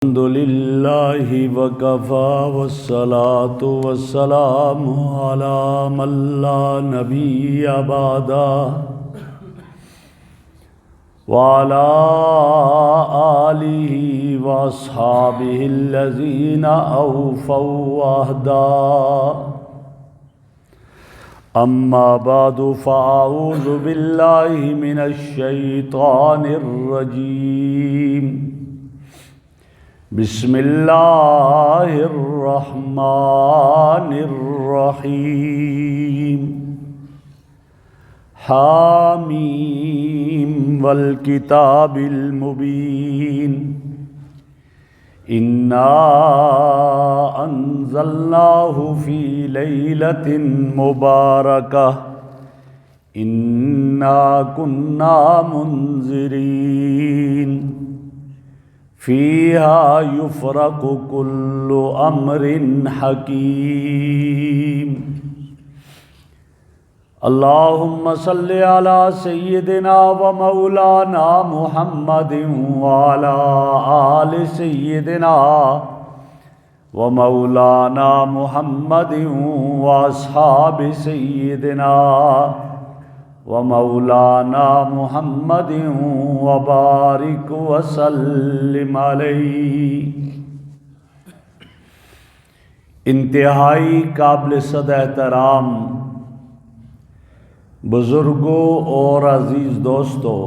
الحمد للہ وکفی والصلاة والسلام علی من لا نبی بعدہ وعلی آلہ واصحابہ الذین اوفوا وعہدہ اما بعد فاعوذ باللہ من الشیطان الرجیم بسم اللہ الرحمن الرحیم حامیم والکتاب المبین انا انزلناہ فی لیلۃ مبارکہ انا کنا منذرین فیہا یفرق کل امر حکیم اللہم صل علی سیدنا و مولانا محمد وعلی آل سیدنا و مولانا محمد واصحاب سیدنا و مولانا محمد وبارک وسلم علیہ۔ انتہائی قابل صد احترام بزرگوں اور عزیز دوستوں،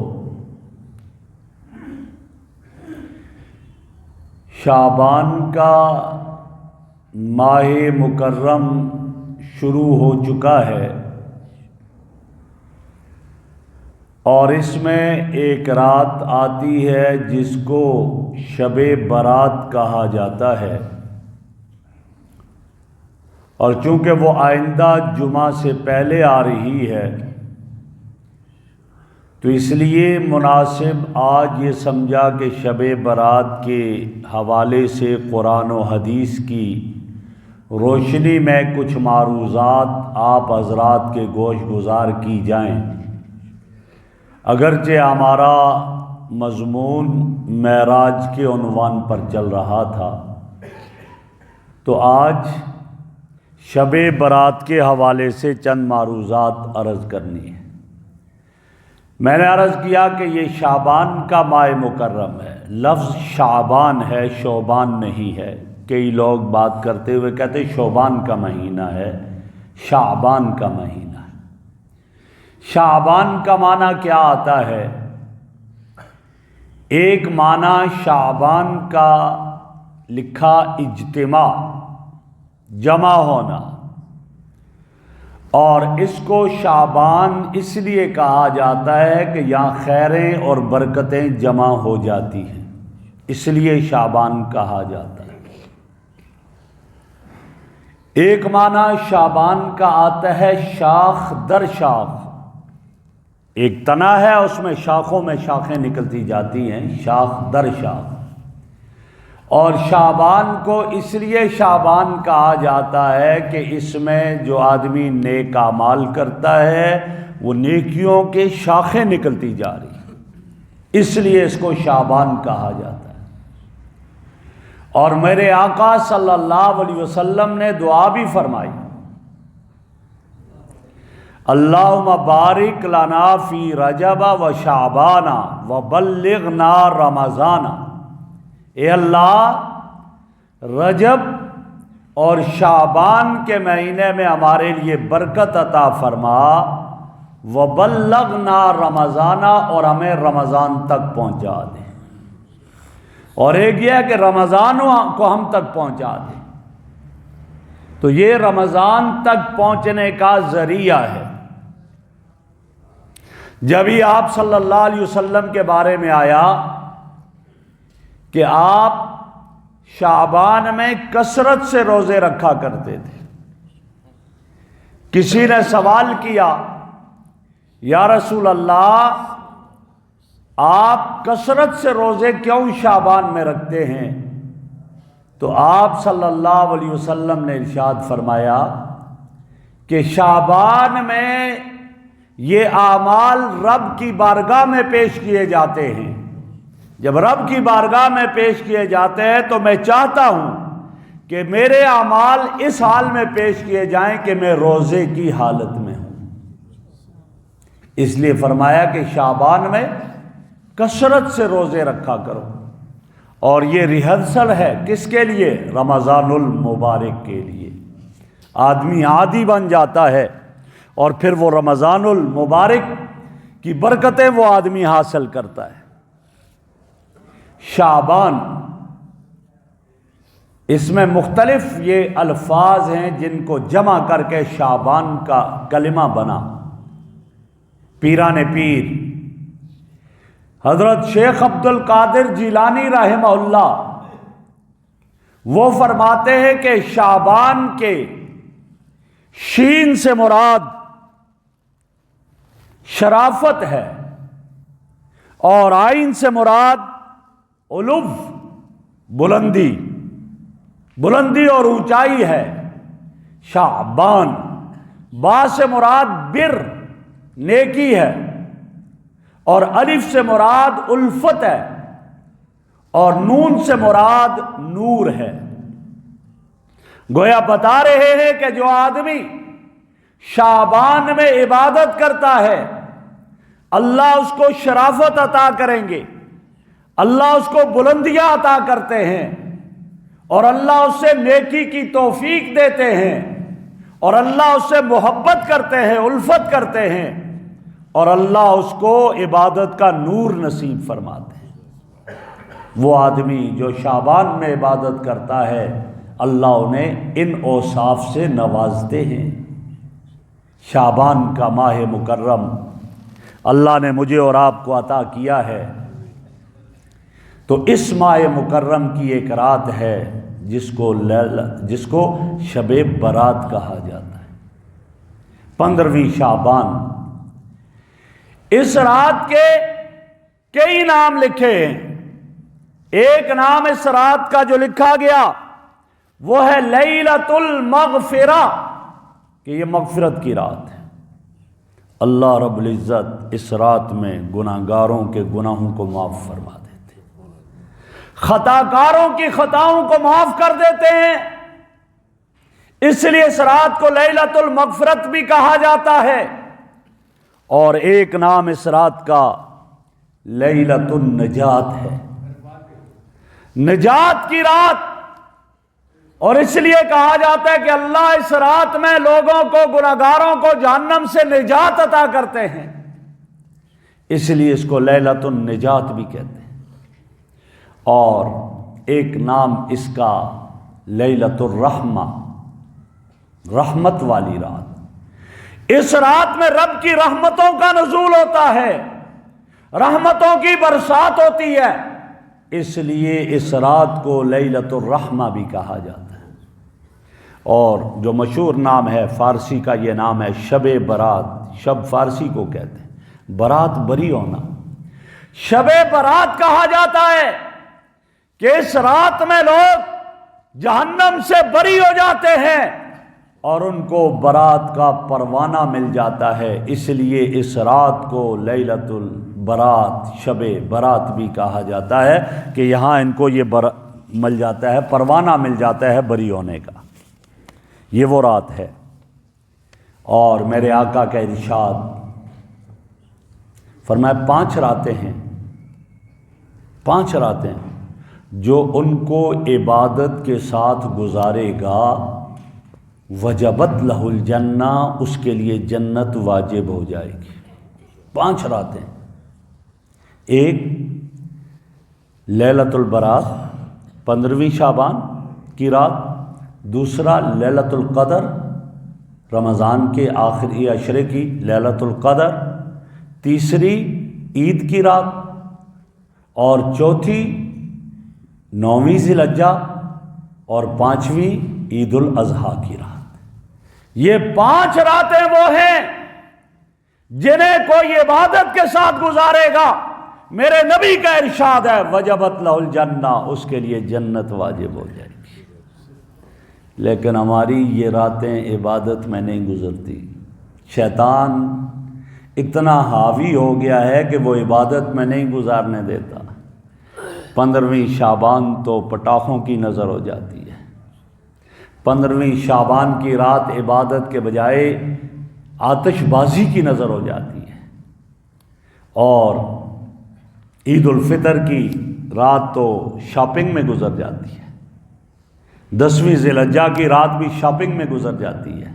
شعبان کا ماہ مکرم شروع ہو چکا ہے اور اس میں ایک رات آتی ہے جس کو شب برات کہا جاتا ہے، اور چونکہ وہ آئندہ جمعہ سے پہلے آ رہی ہے تو اس لیے مناسب آج یہ سمجھا کہ شب برات کے حوالے سے قرآن و حدیث کی روشنی میں کچھ معروضات آپ حضرات کے گوش گزار کی جائیں۔ اگرچہ ہمارا مضمون معراج کے عنوان پر چل رہا تھا، تو آج شب برات کے حوالے سے چند معروضات عرض کرنی ہے۔ میں نے عرض کیا کہ یہ شعبان کا ماہ مکرم ہے، لفظ شعبان ہے، شعبان نہیں ہے۔ کئی لوگ بات کرتے ہوئے کہتے شعبان کا مہینہ ہے، شعبان کا مہینہ۔ شعبان کا معنی کیا آتا ہے؟ ایک معنی شعبان کا لکھا اجتماع، جمع ہونا، اور اس کو شعبان اس لیے کہا جاتا ہے کہ یہاں خیریں اور برکتیں جمع ہو جاتی ہیں، اس لیے شعبان کہا جاتا ہے۔ ایک معنی شعبان کا آتا ہے شاخ در شاخ، ایک تنا ہے اس میں شاخوں میں شاخیں نکلتی جاتی ہیں، شاخ در شاخ۔ اور شعبان کو اس لیے شعبان کہا جاتا ہے کہ اس میں جو آدمی نیک اعمال کرتا ہے وہ نیکیوں کے شاخیں نکلتی جا رہی ہیں، اس لیے اس کو شعبان کہا جاتا ہے۔ اور میرے آقا صلی اللہ علیہ وسلم نے دعا بھی فرمائی، اللہم بارک لنا فی رجب و شعبان و بلغنا رمضان۔ اے اللہ رجب اور شعبان کے مہینے میں ہمارے لیے برکت عطا فرما، وبلغنا رمضان، اور ہمیں رمضان تک پہنچا دے، اور ایک یہ ہے کہ رمضان کو ہم تک پہنچا دے۔ تو یہ رمضان تک پہنچنے کا ذریعہ ہے۔ جب ہی آپ صلی اللہ علیہ وسلم کے بارے میں آیا کہ آپ شعبان میں کثرت سے روزے رکھا کرتے تھے، کسی نے سوال کیا یا رسول اللہ آپ کثرت سے روزے کیوں شعبان میں رکھتے ہیں؟ تو آپ صلی اللہ علیہ وسلم نے ارشاد فرمایا کہ شعبان میں یہ اعمال رب کی بارگاہ میں پیش کیے جاتے ہیں، جب رب کی بارگاہ میں پیش کیے جاتے ہیں تو میں چاہتا ہوں کہ میرے اعمال اس حال میں پیش کیے جائیں کہ میں روزے کی حالت میں ہوں۔ اس لیے فرمایا کہ شعبان میں کثرت سے روزے رکھا کرو، اور یہ ریہرسل ہے کس کے لیے؟ رمضان المبارک کے لیے۔ آدمی عادی بن جاتا ہے اور پھر وہ رمضان المبارک کی برکتیں وہ آدمی حاصل کرتا ہے۔ شعبان، اس میں مختلف یہ الفاظ ہیں جن کو جمع کر کے شعبان کا کلمہ بنا۔ پیران پیر حضرت شیخ عبد القادر جیلانی رحمہ اللہ وہ فرماتے ہیں کہ شعبان کے شین سے مراد شرافت ہے، اور عین سے مراد علو، بلندی اور اونچائی ہے۔ شعبان، با سے مراد بر، نیکی ہے، اور الف سے مراد الفت ہے، اور نون سے مراد نور ہے۔ گویا بتا رہے ہیں کہ جو آدمی شعبان میں عبادت کرتا ہے اللہ اس کو شرافت عطا کریں گے، اللہ اس کو بلندیاں عطا کرتے ہیں، اور اللہ اس سے نیکی کی توفیق دیتے ہیں، اور اللہ اس سے محبت کرتے ہیں، الفت کرتے ہیں، اور اللہ اس کو عبادت کا نور نصیب فرماتے ہیں۔ وہ آدمی جو شعبان میں عبادت کرتا ہے اللہ انہیں ان اوصاف سے نوازتے ہیں۔ شعبان کا ماہ مکرم اللہ نے مجھے اور آپ کو عطا کیا ہے، تو اس ماہ مکرم کی ایک رات ہے جس کو شب برات کہا جاتا ہے، 15ویں شعبان۔ اس رات کے کئی نام لکھے ہیں۔ ایک نام اس رات کا جو لکھا گیا وہ ہے لیلۃ المغفرہ، کہ یہ مغفرت کی رات ہے۔ اللہ رب العزت اس رات میں گناہگاروں کے گناہوں کو معاف فرما دیتے ہیں، خطا کاروں کی خطاؤں کو معاف کر دیتے ہیں۔ اس لیے اس رات کو لیلۃ المغفرت بھی کہا جاتا ہے۔ اور ایک نام اس رات کا لیلۃ النجات ہے، نجات کی رات۔ اور اس لیے کہا جاتا ہے کہ اللہ اس رات میں لوگوں کو، گناہگاروں کو جہنم سے نجات عطا کرتے ہیں، اس لیے اس کو لیلۃ النجات بھی کہتے ہیں۔ اور ایک نام اس کا لیلۃ الرحمہ، رحمت والی رات۔ اس رات میں رب کی رحمتوں کا نزول ہوتا ہے، رحمتوں کی برسات ہوتی ہے، اس لیے اس رات کو لیلۃ الرحمہ بھی کہا جاتا ہے۔ اور جو مشہور نام ہے فارسی کا، یہ نام ہے شب برات۔ شب فارسی کو کہتے ہیں، برات بری ہونا۔ شب برات کہا جاتا ہے کہ اس رات میں لوگ جہنم سے بری ہو جاتے ہیں اور ان کو برات کا پروانہ مل جاتا ہے، اس لیے اس رات کو لیلۃ البرات، شب برات بھی کہا جاتا ہے، کہ یہاں ان کو یہ مل جاتا ہے، پروانہ مل جاتا ہے بری ہونے کا۔ یہ وہ رات ہے۔ اور میرے آقا کا ارشاد فرمایا 5 راتیں ہیں، 5 راتیں جو ان کو عبادت کے ساتھ گزارے گا وجبت لہ الجنہ، اس کے لیے جنت واجب ہو جائے گی۔ 5 راتیں، ایک لیلۃ البرات 15ویں شعبان کی رات، دوسرا لیلۃ القدر رمضان کے آخری عشرے کی لیلۃ القدر، تیسری عید کی رات، اور چوتھی 9ویں ذی الحجہ، اور 5ویں عید الاضحیٰ کی رات۔ یہ 5 راتیں وہ ہیں جنہیں کوئی عبادت کے ساتھ گزارے گا، میرے نبی کا ارشاد ہے وجبت لہ الجنہ، اس کے لیے جنت واجب ہو جائے گی۔ لیکن ہماری یہ راتیں عبادت میں نہیں گزرتی۔ شیطان اتنا حاوی ہو گیا ہے کہ وہ عبادت میں نہیں گزارنے دیتا۔ 15ویں شعبان تو پٹاخوں کی نظر ہو جاتی ہے۔ 15ویں شعبان کی رات عبادت کے بجائے آتش بازی کی نظر ہو جاتی ہے، اور عید الفطر کی رات تو شاپنگ میں گزر جاتی ہے، 10ویں ذی الحجہ کی رات بھی شاپنگ میں گزر جاتی ہے،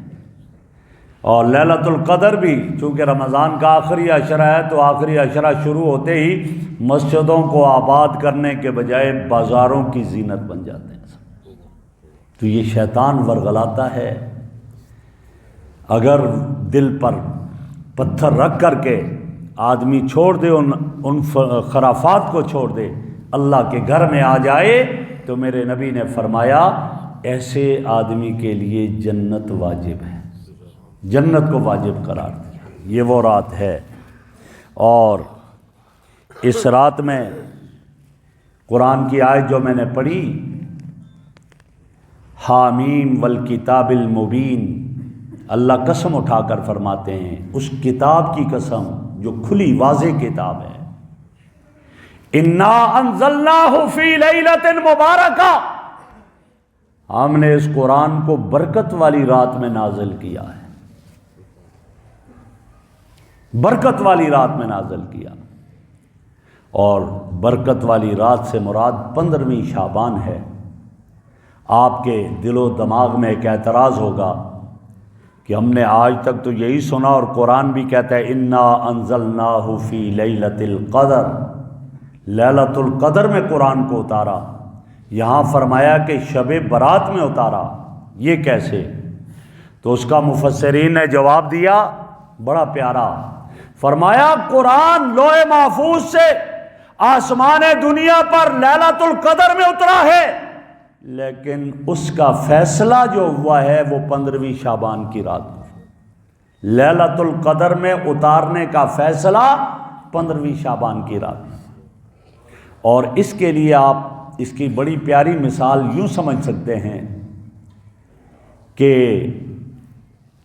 اور لیلۃ القدر بھی چونکہ رمضان کا آخری عشرہ ہے تو آخری عشرہ شروع ہوتے ہی مسجدوں کو آباد کرنے کے بجائے بازاروں کی زینت بن جاتے ہیں۔ تو یہ شیطان ورغلاتا ہے، اگر دل پر پتھر رکھ کر کے آدمی چھوڑ دے، ان خرافات کو چھوڑ دے، اللہ کے گھر میں آ جائے، تو میرے نبی نے فرمایا ایسے آدمی کے لیے جنت واجب ہے، جنت کو واجب قرار دیا۔ یہ وہ رات ہے، اور اس رات میں قرآن کی آیت جو میں نے پڑھی، حامیم والکتاب المبین، اللہ قسم اٹھا کر فرماتے ہیں اس کتاب کی قسم جو کھلی واضح کتاب ہے، انا انزلناہ فی لیلۃ مبارکہ، ہم نے اس قرآن کو برکت والی رات میں نازل کیا ہے، برکت والی رات میں نازل کیا۔ اور برکت والی رات سے مراد 15ویں شعبان ہے۔ آپ کے دل و دماغ میں ایک اعتراض ہوگا کہ ہم نے آج تک تو یہی سنا، اور قرآن بھی کہتا ہے انا انزلناہ فی لیلۃ القدر، لیلۃ القدر میں قرآن کو اتارا، یہاں فرمایا کہ شب برات میں اتارا، یہ کیسے؟ تو اس کا مفسرین نے جواب دیا بڑا پیارا، فرمایا قرآن لوح محفوظ سے آسمان دنیا پر لیلۃ القدر میں اترا ہے، لیکن اس کا فیصلہ جو ہوا ہے وہ 15ویں شعبان کی رات میں، لیلۃ القدر میں اتارنے کا فیصلہ 15ویں شعبان کی رات میں۔ اور اس کے لیے آپ اس کی بڑی پیاری مثال یوں سمجھ سکتے ہیں کہ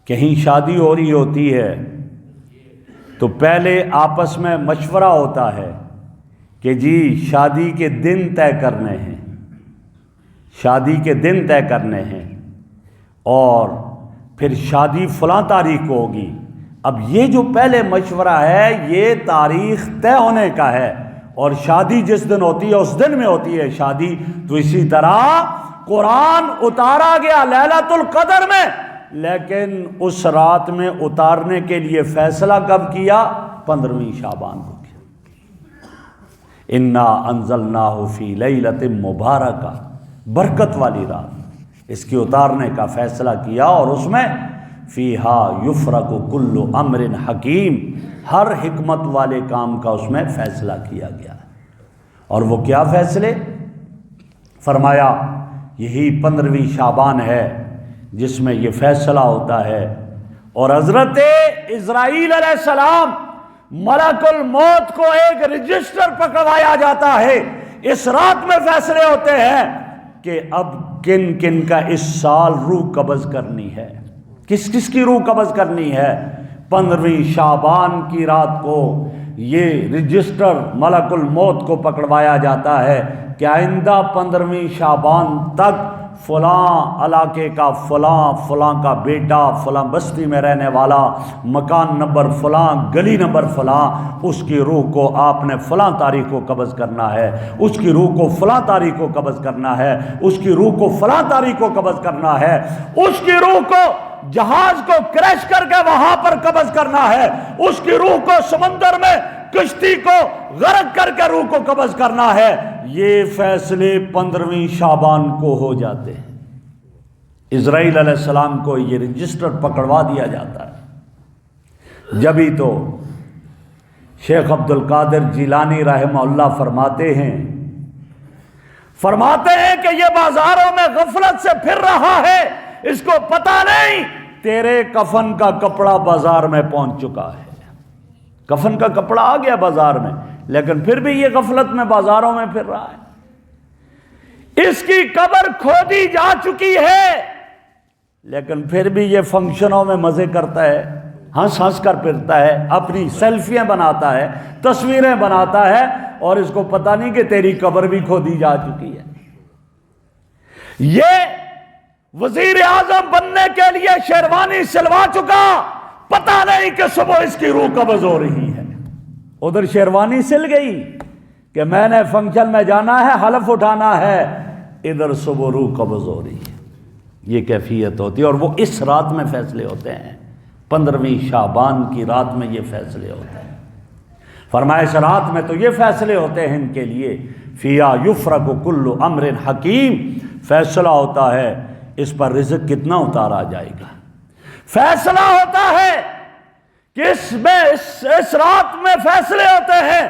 کہیں شادی ہو رہی ہوتی ہے تو پہلے آپس میں مشورہ ہوتا ہے کہ جی شادی کے دن طے کرنے ہیں، شادی کے دن طے کرنے ہیں، اور پھر شادی فلاں تاریخ کو ہوگی۔ اب یہ جو پہلے مشورہ ہے یہ تاریخ طے ہونے کا ہے، اور شادی جس دن ہوتی ہے اس دن میں ہوتی ہے شادی۔ تو اسی طرح قرآن اتارا گیا لیلۃ القدر میں، لیکن اس رات میں اتارنے کے لیے فیصلہ کب کیا؟ 15ویں شعبان کو کیا۔ انا انزلناہ فی لیلۃ مبارکہ، برکت والی رات، اس کی اتارنے کا فیصلہ کیا، اور اس میں فیہا یفرق کل امر حکیم، ہر حکمت والے کام کا اس میں فیصلہ کیا گیا ہے۔ اور وہ کیا فیصلے؟ فرمایا یہی 15ویں شعبان ہے جس میں یہ فیصلہ ہوتا ہے، اور حضرت اسرائیل علیہ السلام ملک الموت کو ایک رجسٹر پکڑوایا جاتا ہے، اس رات میں فیصلے ہوتے ہیں کہ اب کن کن کا اس سال روح قبض کرنی ہے، کس کس کی روح قبض کرنی ہے۔ 15ویں شعبان کی رات کو یہ رجسٹر ملک الموت کو پکڑوایا جاتا ہے کہ آئندہ 15ویں شعبان تک فلاں علاقے کا فلاں کا بیٹا فلاں بستی میں رہنے والا، مکان نمبر فلاں، گلی نمبر فلاں، اس کی روح کو آپ نے فلاں تاریخ کو قبض کرنا ہے، اس کی روح کو فلاں تاریخ کو قبض کرنا ہے، اس کی روح کو فلاں تاریخ کو قبض کرنا ہے، اس کی روح کو جہاز کو کریش کر کے وہاں پر قبض کرنا ہے، اس کی روح کو سمندر میں کشتی کو غرق کر کے روح کو قبض کرنا ہے۔ یہ فیصلے 15ویں شعبان کو ہو جاتے ہیں۔ اسرائیل علیہ السلام کو یہ رجسٹر پکڑوا دیا جاتا ہے۔ جبھی تو شیخ عبد القادر جیلانی رحمہ اللہ فرماتے ہیں کہ یہ بازاروں میں غفلت سے پھر رہا ہے، اس کو پتہ نہیں تیرے کفن کا کپڑا بازار میں پہنچ چکا ہے۔ کفن کا کپڑا آ گیا بازار میں، لیکن پھر بھی یہ غفلت میں بازاروں میں پھر رہا ہے۔ اس کی قبر کھودی جا چکی ہے، لیکن پھر بھی یہ فنکشنوں میں مزے کرتا ہے، ہنس ہنس کر پھرتا ہے، اپنی سیلفیاں بناتا ہے، تصویریں بناتا ہے، اور اس کو پتہ نہیں کہ تیری قبر بھی کھودی جا چکی ہے۔ یہ وزیر اعظم بننے کے لیے شیروانی سلوا چکا، پتہ نہیں کہ صبح اس کی روح قبض ہو رہی ہے۔ ادھر شیروانی سل گئی کہ میں نے فنکشن میں جانا ہے، حلف اٹھانا ہے، ادھر صبح روح قبض ہو رہی ہے۔ یہ کیفیت ہوتی ہے، اور وہ اس رات میں فیصلے ہوتے ہیں، 15ویں شعبان کی رات میں یہ فیصلے ہوتے ہیں۔ فرمایا اس رات میں تو یہ فیصلے ہوتے ہیں ان کے لیے، فِيهَا يُفْرَقُ كُلُّ أَمْرٍ حَكِيمٍ، فیصلہ ہوتا ہے اس پر رزق کتنا اتارا جائے گا، فیصلہ ہوتا ہے کہ اس رات میں فیصلے ہوتے ہیں،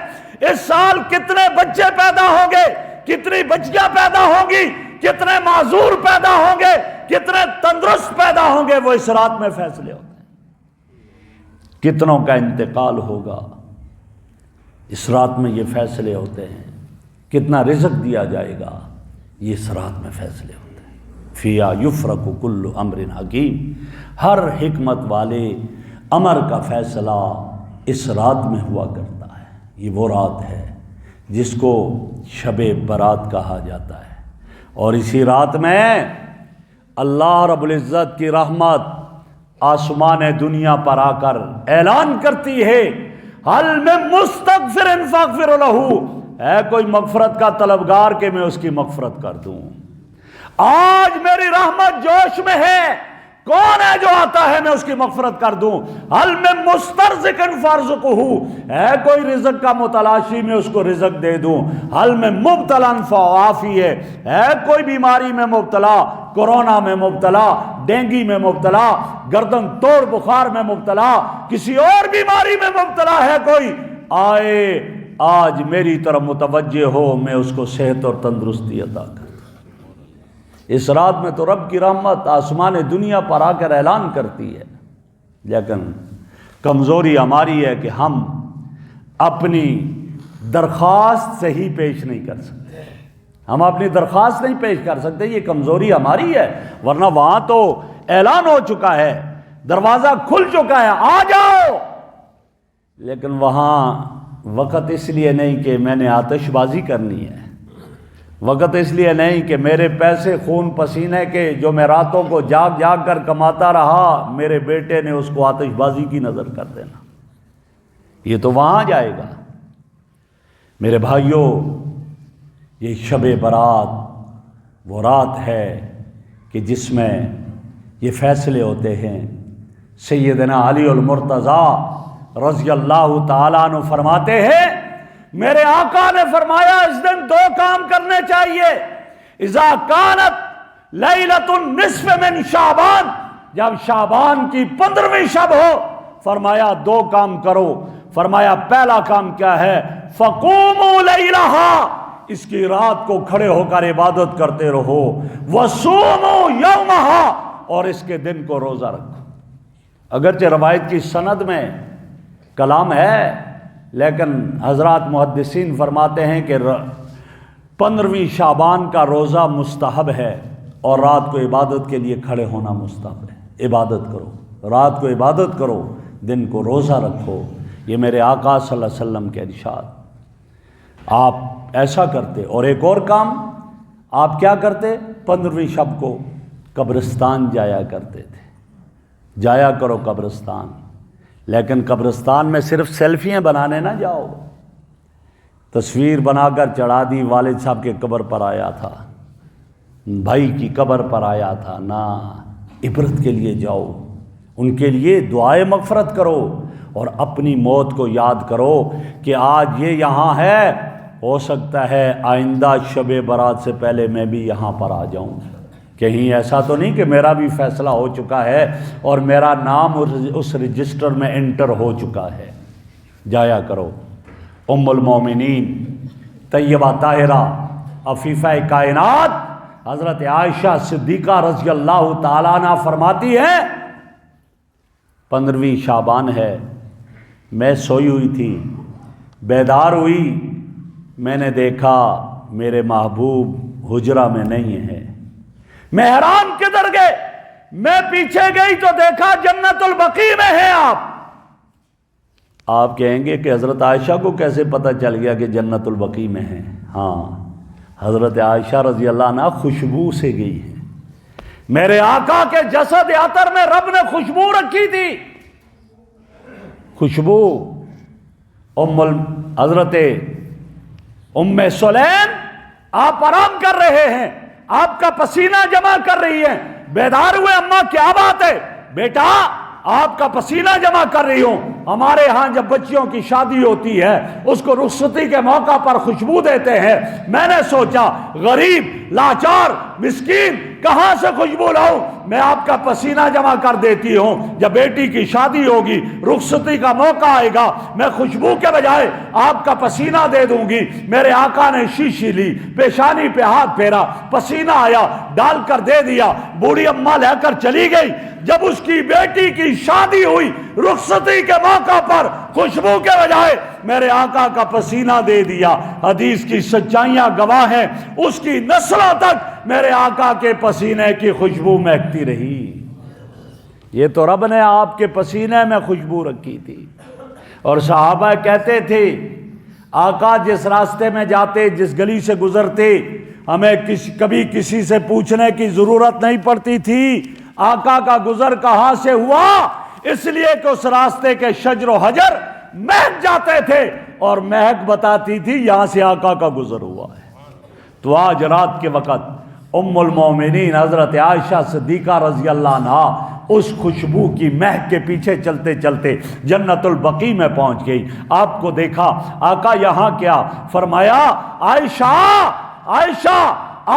اس سال کتنے بچے پیدا ہوں گے، کتنی بچیاں پیدا ہوں گی، کتنے معذور پیدا ہوں گے، کتنے تندرست پیدا ہوں گے، وہ اس رات میں فیصلے ہوتے ہیں۔ کتنوں کا انتقال ہوگا، اس رات میں یہ فیصلے ہوتے ہیں۔ کتنا رزق دیا جائے گا، یہ اس رات میں فیصلے ہوتے ہیں۔ فِيهَا يُفْرَقُ كُلُّ أَمْرٍ حَكِيمٍ، ہر حکمت والے امر کا فیصلہ اس رات میں ہوا کرتا ہے۔ یہ وہ رات ہے جس کو شب برات کہا جاتا ہے، اور اسی رات میں اللہ رب العزت کی رحمت آسمان دنیا پر آ کر اعلان کرتی ہے، حل من مستغفر فاغفر لہ، ہے کوئی مغفرت کا طلبگار کہ میں اس کی مغفرت کر دوں۔ آج میری رحمت جوش میں ہے، کون ہے جو آتا ہے میں اس کی مغفرت کر دوں۔ حل من مسترزق فارزقہ، ہے کوئی رزق کا متلاشی میں اس کو رزق دے دوں۔ حل من مبتلا فعافیہ، ہے کوئی بیماری میں مبتلا، کورونا میں مبتلا، ڈینگی میں مبتلا، گردن توڑ بخار میں مبتلا، کسی اور بیماری میں مبتلا ہے کوئی، آئے آج میری طرف متوجہ ہو، میں اس کو صحت اور تندرستی عطا کر۔ اس رات میں تو رب کی رحمت آسمان دنیا پر آ کر اعلان کرتی ہے، لیکن کمزوری ہماری ہے کہ ہم اپنی درخواست صحیح پیش نہیں کر سکتے، ہم اپنی درخواست نہیں پیش کر سکتے، یہ کمزوری ہماری ہے، ورنہ وہاں تو اعلان ہو چکا ہے، دروازہ کھل چکا ہے، آ جاؤ، لیکن وہاں وقت اس لیے نہیں کہ میں نے آتش بازی کرنی ہے، وقت اس لیے نہیں کہ میرے پیسے خون پسینے کے جو میں راتوں کو جاگ جاگ کر کماتا رہا، میرے بیٹے نے اس کو آتش بازی کی نظر کر دینا، یہ تو وہاں جائے گا۔ میرے بھائیوں، یہ شب برات وہ رات ہے کہ جس میں یہ فیصلے ہوتے ہیں۔ سیدنا علی المرتضیٰ رضی اللہ تعالیٰ عنہ فرماتے ہیں، میرے آقا نے فرمایا اس دن دو کام کرنے چاہیے، اذا کانت لیلۃ النصف من شعبان، جب شعبان کی 15ویں شب ہو، فرمایا دو کام کرو، فرمایا پہلا کام کیا ہے، فقوموا لیلہا، اس کی رات کو کھڑے ہو کر عبادت کرتے رہو، وصوموا یومہا، اور اس کے دن کو روزہ رکھو۔ اگرچہ روایت کی سند میں کلام ہے، لیکن حضرات محدثین فرماتے ہیں کہ 15ویں شعبان کا روزہ مستحب ہے، اور رات کو عبادت کے لیے کھڑے ہونا مستحب ہے۔ عبادت کرو، رات کو عبادت کرو، دن کو روزہ رکھو، یہ میرے آقا صلی اللہ علیہ وسلم کے ارشاد۔ آپ ایسا کرتے، اور ایک اور کام آپ کیا کرتے، 15ویں شب کو قبرستان جایا کرتے تھے۔ جایا کرو قبرستان، لیکن قبرستان میں صرف سیلفیاں بنانے نہ جاؤ، تصویر بنا کر چڑھا دی، والد صاحب کے قبر پر آیا تھا، بھائی کی قبر پر آیا تھا، نہ، عبرت کے لیے جاؤ، ان کے لیے دعائے مغفرت کرو، اور اپنی موت کو یاد کرو کہ آج یہ یہاں ہے، ہو سکتا ہے آئندہ شب برات سے پہلے میں بھی یہاں پر آ جاؤں، کہیں ایسا تو نہیں کہ میرا بھی فیصلہ ہو چکا ہے اور میرا نام اس رجسٹر میں انٹر ہو چکا ہے۔ جایا کرو۔ ام المومنین طیبہ طاہرہ عفیفہ کائنات حضرت عائشہ صدیقہ رضی اللہ تعالیٰ عنہ فرماتی ہے، 15ویں شعبان ہے، میں سوئی ہوئی تھی، بیدار ہوئی، میں نے دیکھا میرے محبوب حجرہ میں نہیں ہے، میں حیران کدھر گئے، میں پیچھے گئی تو دیکھا جنت البقیع میں ہیں آپ، آپ کہیں گے کہ حضرت عائشہ کو کیسے پتہ چل گیا کہ جنت البقیع میں ہیں؟ ہاں، حضرت عائشہ رضی اللہ عنہ خوشبو سے گئی ہے۔ میرے آقا کے جسد عطر میں رب نے خوشبو رکھی تھی، خوشبو۔ حضرت ام سلیم آپ آرام کر رہے ہیں، آپ کا پسینہ جمع کر رہی ہیں، بیدار ہوئے، اماں کیا بات ہے؟ بیٹا آپ کا پسینہ جمع کر رہی ہوں، ہمارے ہاں جب بچیوں کی شادی ہوتی ہے اس کو رخصتی کے موقع پر خوشبو دیتے ہیں، میں نے سوچا غریب لاچار مسکین کہاں سے خوشبو لاؤں، میں آپ کا پسینہ جمع کر دیتی ہوں، جب بیٹی کی شادی ہوگی رخصتی کا موقع آئے گا میں خوشبو کے بجائے آپ کا پسینہ دے دوں گی۔ میرے آقا نے شیشی لی، پیشانی پہ ہاتھ پھیرا، پسینہ آیا، ڈال کر دے دیا، بوڑھی اماں لے کر چلی گئی۔ جب اس کی بیٹی کی شادی ہوئی رخصتی کے موقع پر خوشبو کے بجائے میرے آقا کا پسینہ دے دیا۔ حدیث کی سچائیاں گواہ ہیں، اس کی نسلوں تک میرے آقا کے پسینے کی خوشبو مہکتی رہی۔ یہ تو رب نے آپ کے پسینے میں خوشبو رکھی تھی۔ اور صحابہ کہتے تھے آقا جس راستے میں جاتے، جس گلی سے گزرتے، ہمیں کبھی کسی سے پوچھنے کی ضرورت نہیں پڑتی تھی آقا کا گزر کہاں سے ہوا، اس لیے کہ اس راستے کے شجر و حجر مہک جاتے تھے اور مہک بتاتی تھی یہاں سے آقا کا گزر ہوا ہے۔ تو آج رات کے وقت ام المومنین حضرت عائشہ صدیقہ رضی اللہ عنہا اس خوشبو کی مہک کے پیچھے چلتے چلتے جنت البقیع میں پہنچ گئی۔ آپ کو دیکھا آقا یہاں کیا فرمایا، عائشہ عائشہ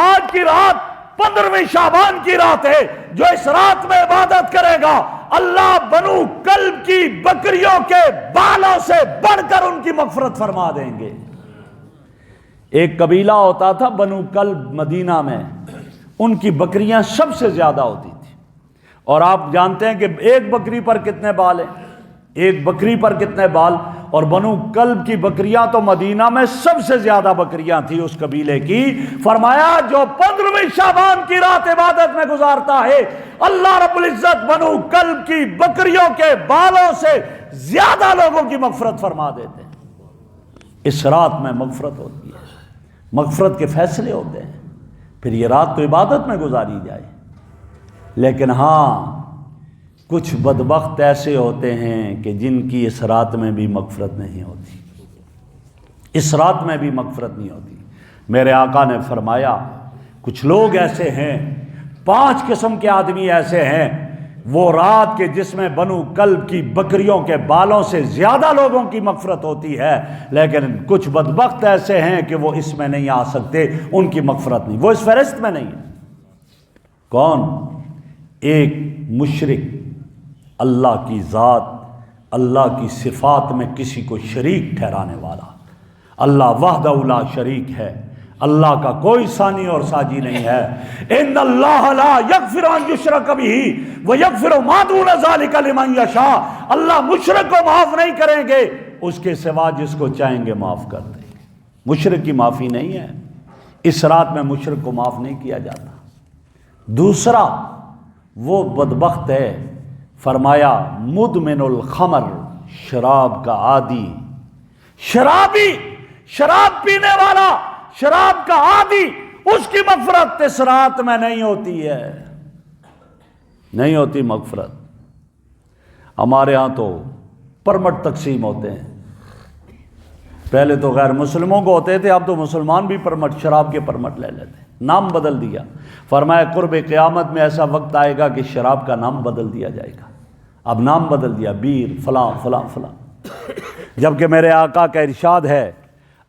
آج کی رات 15ویں شعبان کی رات ہے، جو اس رات میں عبادت کرے گا اللہ بنو کلب کی بکریوں کے بالوں سے بڑھ کر ان کی مغفرت فرما دیں گے۔ ایک قبیلہ ہوتا تھا بنو کلب مدینہ میں، ان کی بکریاں سب سے زیادہ ہوتی تھی، اور آپ جانتے ہیں کہ ایک بکری پر کتنے بال ہیں، ایک بکری پر کتنے بال، اور بنو کلب کی بکریاں تو مدینہ میں سب سے زیادہ بکریاں تھیں اس قبیلے کی۔ فرمایا جو 15ویں شعبان کی رات عبادت میں گزارتا ہے اللہ رب العزت بنو کلب کی بکریوں کے بالوں سے زیادہ لوگوں کی مغفرت فرما دیتے ہیں۔ اس رات میں مغفرت ہوتی ہے، مغفرت کے فیصلے ہوتے ہیں، پھر یہ رات تو عبادت میں گزاری جائے۔ لیکن ہاں کچھ بدبخت ایسے ہوتے ہیں کہ جن کی اس رات میں بھی مغفرت نہیں ہوتی، اس رات میں بھی مغفرت نہیں ہوتی۔ میرے آقا نے فرمایا کچھ لوگ ایسے ہیں، 5 قسم کے آدمی ایسے ہیں، وہ رات کے جس میں بنو کلب کی بکریوں کے بالوں سے زیادہ لوگوں کی مغفرت ہوتی ہے، لیکن کچھ بدبخت ایسے ہیں کہ وہ اس میں نہیں آ سکتے، ان کی مغفرت نہیں، وہ اس فہرست میں نہیں ہے۔ کون؟ ایک مشرک، اللہ کی ذات، اللہ کی صفات میں کسی کو شریک ٹھہرانے والا۔ اللہ وحدہ لا شریک ہے، اللہ کا کوئی ثانی اور ساجی نہیں ہے۔ ان اللہ لا یغفر ان یشرک بہ ویغفر ما دون ذلک لمن یشاء، اللہ مشرک کو معاف نہیں کریں گے، اس کے سوا جس کو چاہیں گے معاف کر دیں گے۔ مشرک کی معافی نہیں ہے، اس رات میں مشرک کو معاف نہیں کیا جاتا۔ دوسرا وہ بدبخت ہے، فرمایا مدمن الخمر، شراب کا عادی، شرابی، شراب پینے والا، شراب کا عادی، اس کی مغفرت اس رات میں نہیں ہوتی ہے، نہیں ہوتی مغفرت۔ ہمارے ہاں تو پرمٹ تقسیم ہوتے ہیں، پہلے تو غیر مسلموں کو ہوتے تھے، اب تو مسلمان بھی پرمٹ، شراب کے پرمٹ لے لیتے ہیں، نام بدل دیا۔ فرمایا قرب قیامت میں ایسا وقت آئے گا کہ شراب کا نام بدل دیا جائے گا، اب نام بدل دیا، بیر فلاں فلاں فلاں، جبکہ میرے آقا کا ارشاد ہے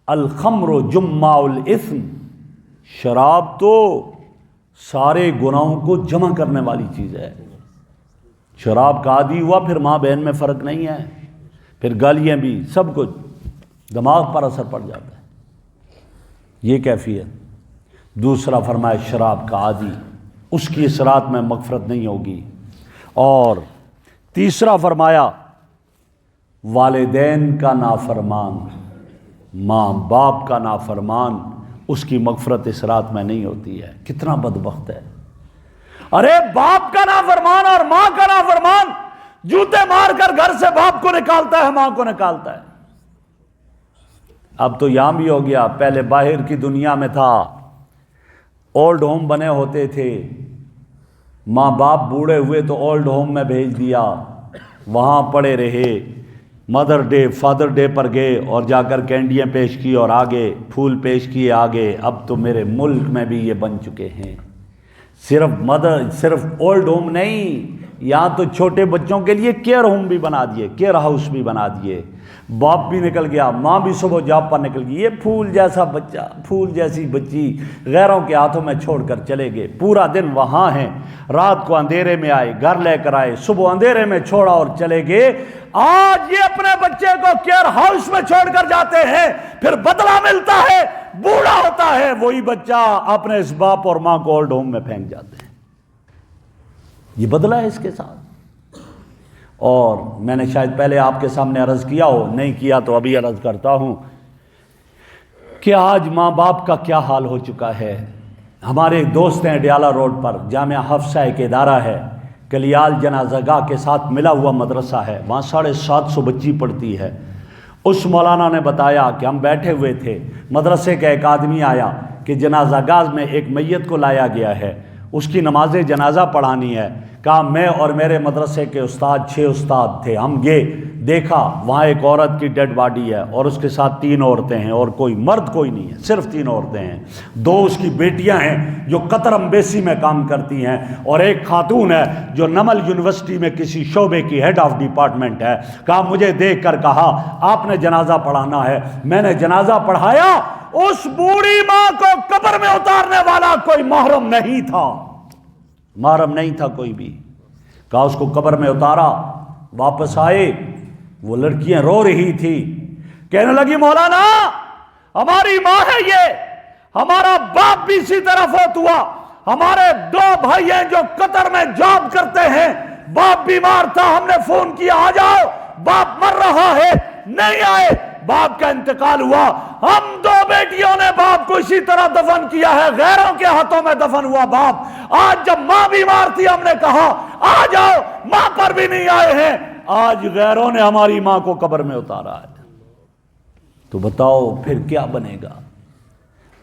الخمر جمع الاثم، شراب تو سارے گناہوں کو جمع کرنے والی چیز ہے۔ شراب کا عادی ہوا پھر ماں بہن میں فرق نہیں ہے، پھر گالیاں بھی، سب کچھ دماغ پر اثر پڑ جاتا ہے، یہ کیفیت۔ دوسرا فرمایا شراب کا عادی، اس کی اس رات میں مغفرت نہیں ہوگی۔ اور تیسرا فرمایا والدین کا نافرمان، ماں باپ کا نافرمان، اس کی مغفرت اس رات میں نہیں ہوتی ہے۔ کتنا بدبخت ہے، ارے باپ کا نافرمان اور ماں کا نافرمان جوتے مار کر گھر سے باپ کو نکالتا ہے، ماں کو نکالتا ہے۔ اب تو یہاں بھی ہو گیا، پہلے باہر کی دنیا میں تھا، اولڈ ہوم بنے ہوتے تھے، ماں باپ بوڑھے ہوئے تو اولڈ ہوم میں بھیج دیا، وہاں پڑے رہے، مدر ڈے فادر ڈے پر گئے اور جا کر کینڈیاں پیش کی اور آگے پھول پیش کیے آگے۔ اب تو میرے ملک میں بھی یہ بن چکے ہیں، صرف اولڈ ہوم نہیں، یہاں تو چھوٹے بچوں کے لیے کیئر ہوم بھی بنا دیے، کیئر ہاؤس بھی بنا دیے۔ باپ بھی نکل گیا، ماں بھی صبح جاب پر نکل گئی، یہ پھول جیسا بچہ، پھول جیسی بچی غیروں کے ہاتھوں میں چھوڑ کر چلے گئے، پورا دن وہاں ہیں، رات کو اندھیرے میں آئے، گھر لے کر آئے، صبح اندھیرے میں چھوڑا اور چلے گئے۔ آج یہ اپنے بچے کو کیئر ہاؤس میں چھوڑ کر جاتے ہیں، پھر بدلہ ملتا ہے، بوڑھا ہوتا ہے وہی بچہ اپنے اس باپ اور ماں کو اولڈ ہوم میں پھینک جاتے ہیں۔ یہ بدلہ ہے اس کے ساتھ۔ اور میں نے شاید پہلے آپ کے سامنے عرض کیا ہو، نہیں کیا تو ابھی عرض کرتا ہوں کہ آج ماں باپ کا کیا حال ہو چکا ہے۔ ہمارے ایک دوست ہیں ڈیالہ روڈ پر، جامعہ حفصہ ایک ادارہ ہے، کلیال جنازہ گاہ کے ساتھ ملا ہوا مدرسہ ہے، وہاں 750 بچی پڑھتی ہے۔ اس مولانا نے بتایا کہ ہم بیٹھے ہوئے تھے، مدرسے کا ایک آدمی آیا کہ جنازہ گاہ میں ایک میت کو لایا گیا ہے، اس کی نماز جنازہ پڑھانی ہے۔ کہا میں اور میرے مدرسے کے استاد 6 استاد تھے، ہم گئے، دیکھا وہاں ایک عورت کی ڈیڈ باڈی ہے اور اس کے ساتھ 3 عورتیں ہیں، اور کوئی مرد کوئی نہیں ہے، صرف 3 عورتیں ہیں۔ 2 اس کی بیٹیاں ہیں جو قطر امبیسی میں کام کرتی ہیں، اور ایک خاتون ہے جو نمل یونیورسٹی میں کسی شعبے کی ہیڈ آف ڈپارٹمنٹ ہے۔ کہا مجھے دیکھ کر کہا آپ نے جنازہ پڑھانا ہے، میں نے جنازہ پڑھایا۔ اس بوڑھی ماں کو قبر میں اتارنے والا کوئی محرم نہیں تھا، محرم نہیں تھا کوئی بھی۔ کہا اس کو قبر میں اتارا، واپس آئے، وہ لڑکیاں رو رہی تھی، کہنے لگی مولانا ہماری ماں ہے یہ، ہمارا باپ بھی اسی طرح فوت ہوا، ہمارے 2 بھائی ہیں جو قطر میں جاب کرتے ہیں، باپ بیمار تھا، ہم نے فون کیا آ جاؤ، باپ مر رہا ہے، نہیں آئے، باپ کا انتقال ہوا، ہم 2 بیٹیوں نے باپ کو اسی طرح دفن کیا ہے، غیروں کے ہاتھوں میں دفن ہوا باپ۔ آج جب ماں بیمار تھی ہم نے کہا آ جاؤ، ماں پر بھی نہیں آئے ہیں، آج غیروں نے ہماری ماں کو قبر میں اتارا ہے۔ تو بتاؤ پھر کیا بنے گا؟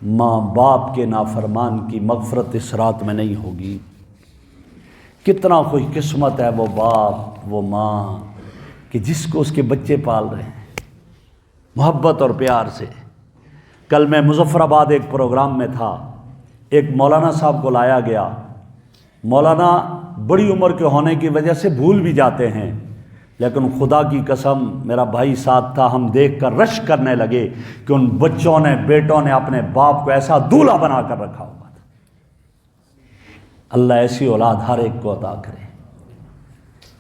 ماں باپ کے نافرمان کی مغفرت اس رات میں نہیں ہوگی۔ کتنا خوش قسمت ہے وہ باپ وہ ماں کہ جس کو اس کے بچے پال رہے ہیں محبت اور پیار سے۔ کل میں مظفر آباد ایک پروگرام میں تھا، ایک مولانا صاحب کو لایا گیا۔ مولانا بڑی عمر کے ہونے کی وجہ سے بھول بھی جاتے ہیں، لیکن خدا کی قسم میرا بھائی ساتھ تھا، ہم دیکھ کر رش کرنے لگے کہ ان بچوں نے بیٹوں نے اپنے باپ کو ایسا دولہا بنا کر رکھا ہوا تھا۔ اللہ ایسی اولاد ہر ایک کو عطا کرے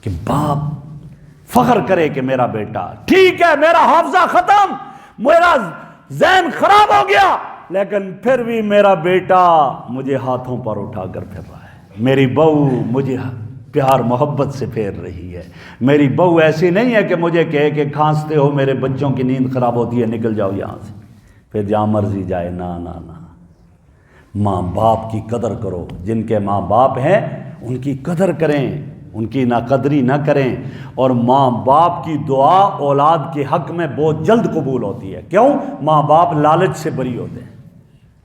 کہ باپ فخر کرے کہ میرا بیٹا، ٹھیک ہے میرا حافظہ ختم، میرا ذہن خراب ہو گیا، لیکن پھر بھی میرا بیٹا مجھے ہاتھوں پر اٹھا کر پھر رہا ہے، میری بہو مجھے پیار محبت سے پھیر رہی ہے، میری بہو ایسی نہیں ہے کہ مجھے کہے کہ کھانستے ہو میرے بچوں کی نیند خراب ہوتی ہے نکل جاؤ یہاں سے، پھر جہاں مرضی جائے۔ نا نا نا، ماں باپ کی قدر کرو، جن کے ماں باپ ہیں ان کی قدر کریں، ان کی ناقدری نہ کریں۔ اور ماں باپ کی دعا اولاد کے حق میں بہت جلد قبول ہوتی ہے۔ کیوں؟ ماں باپ لالچ سے بری ہوتے ہیں،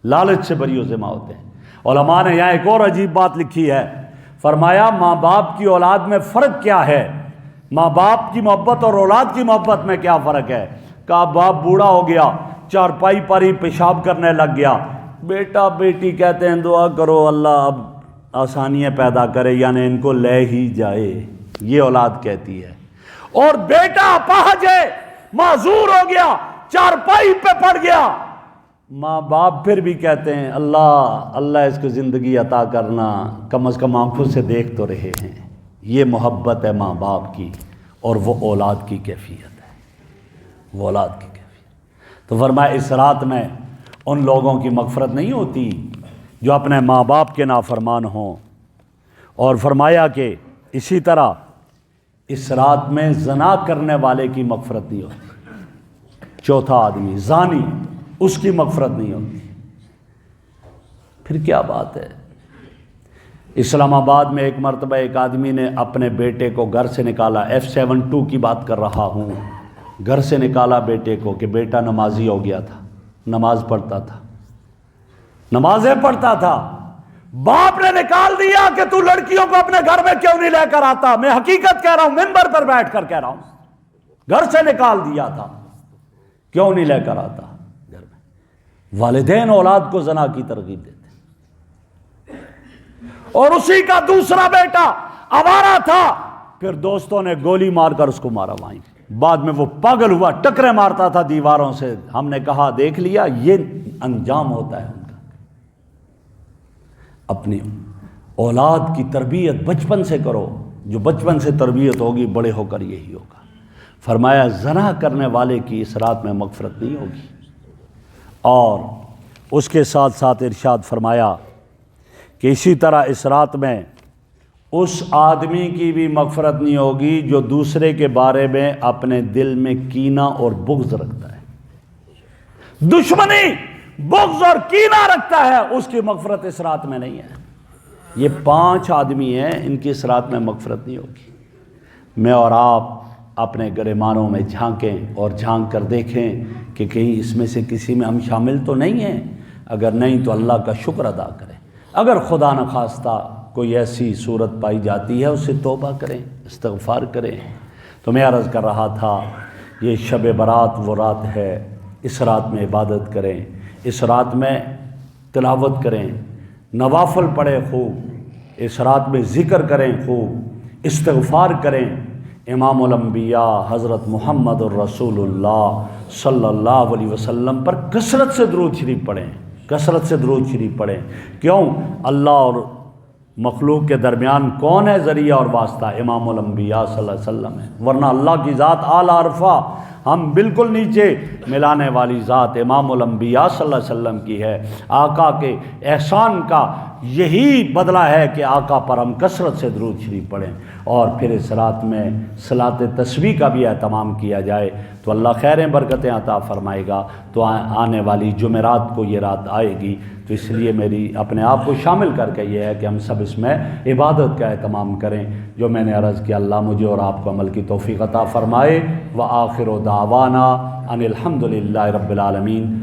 لالچ سے بری و ذمہ ہوتے ہیں۔ علماء نے یہاں ایک اور عجیب بات لکھی ہے، فرمایا ماں باپ کی اولاد میں فرق کیا ہے، ماں باپ کی محبت اور اولاد کی محبت میں کیا فرق ہے؟ کہا باپ بوڑھا ہو گیا، چارپائی پر ہی پیشاب کرنے لگ گیا، بیٹا بیٹی کہتے ہیں دعا کرو اللہ اب آسانیاں پیدا کرے، یعنی ان کو لے ہی جائے، یہ اولاد کہتی ہے۔ اور بیٹا اپاہج ہے، معذور ہو گیا، چارپائی پہ پڑ گیا، ماں باپ پھر بھی کہتے ہیں اللہ اللہ اس کو زندگی عطا کرنا، کم از کم آنکھوں سے دیکھ تو رہے ہیں۔ یہ محبت ہے ماں باپ کی، اور وہ اولاد کی کیفیت ہے، وہ اولاد کی کیفیت۔ تو فرمایا اس رات میں ان لوگوں کی مغفرت نہیں ہوتی جو اپنے ماں باپ کے نافرمان ہوں، اور فرمایا کہ اسی طرح اس رات میں زنا کرنے والے کی مغفرت نہیں ہوتی، چوتھا آدمی زانی، اس کی مغفرت نہیں ہوتی۔ پھر کیا بات ہے؟ اسلام آباد میں ایک مرتبہ ایک آدمی نے اپنے بیٹے کو گھر سے نکالا، F-72 کی بات کر رہا ہوں، گھر سے نکالا بیٹے کو کہ بیٹا نمازی ہو گیا تھا، نماز پڑھتا تھا، نمازیں پڑھتا تھا، باپ نے نکال دیا کہ تو لڑکیوں کو اپنے گھر میں کیوں نہیں لے کر آتا۔ میں حقیقت کہہ رہا ہوں، منبر پر بیٹھ کر کہہ رہا ہوں، گھر سے نکال دیا تھا، کیوں نہیں لے کر آتا گھر میں۔ والدین اولاد کو زنا کی ترغیب دیتے، اور اسی کا دوسرا بیٹا آوارہ تھا، پھر دوستوں نے گولی مار کر اس کو مارا وہیں، بعد میں وہ پاگل ہوا، ٹکرے مارتا تھا دیواروں سے۔ ہم نے کہا دیکھ لیا، یہ انجام ہوتا ہے ان کا۔ اپنی اولاد کی تربیت بچپن سے کرو، جو بچپن سے تربیت ہوگی بڑے ہو کر یہی ہوگا۔ فرمایا زنا کرنے والے کی اس رات میں مغفرت نہیں ہوگی، اور اس کے ساتھ ساتھ ارشاد فرمایا کہ اسی طرح اس رات میں اس آدمی کی بھی مغفرت نہیں ہوگی جو دوسرے کے بارے میں اپنے دل میں کینہ اور بغض رکھتا ہے، دشمنی، بغض اور کینہ رکھتا ہے، اس کی مغفرت اس رات میں نہیں ہے۔ یہ 5 آدمی ہیں، ان کی اس رات میں مغفرت نہیں ہوگی۔ میں اور آپ اپنے گریمانوں میں جھانکیں اور جھانک کر دیکھیں کہ کہیں اس میں سے کسی میں ہم شامل تو نہیں ہیں۔ اگر نہیں تو اللہ کا شکر ادا کریں، اگر خدا نخواستہ کوئی ایسی صورت پائی جاتی ہے اس سے توبہ کریں، استغفار کریں۔ تو میں عرض کر رہا تھا، یہ شب برات وہ رات ہے، اس رات میں عبادت کریں، اس رات میں تلاوت کریں، نوافل پڑھیں خوب، اس رات میں ذکر کریں خوب، استغفار کریں۔ امام الانبیاء حضرت محمد الرسول اللہ صلی اللہ علیہ وسلم پر کثرت سے درود شریف پڑھیں، کثرت سے درود شریف پڑھیں۔ کیوں؟ اللہ اور مخلوق کے درمیان کون ہے ذریعہ اور واسطہ؟ امام الانبیاء صلی اللہ علیہ وسلم ہے، ورنہ اللہ کی ذات اعلیٰ عرفہ، ہم بالکل نیچے ملانے والی ذات امام الانبیاء صلی اللہ علیہ وسلم کی ہے۔ آقا کے احسان کا یہی بدلہ ہے کہ آقا پر ہم کثرت سے درود شریف پڑھیں، اور پھر اس رات میں صلاۃ تسبیح کا بھی اہتمام کیا جائے تو اللہ خیریں برکتیں عطا فرمائے گا۔ تو آنے والی جمعرات کو یہ رات آئے گی، تو اس لیے میری اپنے آپ کو شامل کر کے یہ ہے کہ ہم سب اس میں عبادت کا اہتمام کریں۔ جو میں نے عرض کیا، اللہ مجھے اور آپ کو عمل کی توفیق عطا فرمائے۔ وآخر دعوانا ان الحمد للہ رب العالمین۔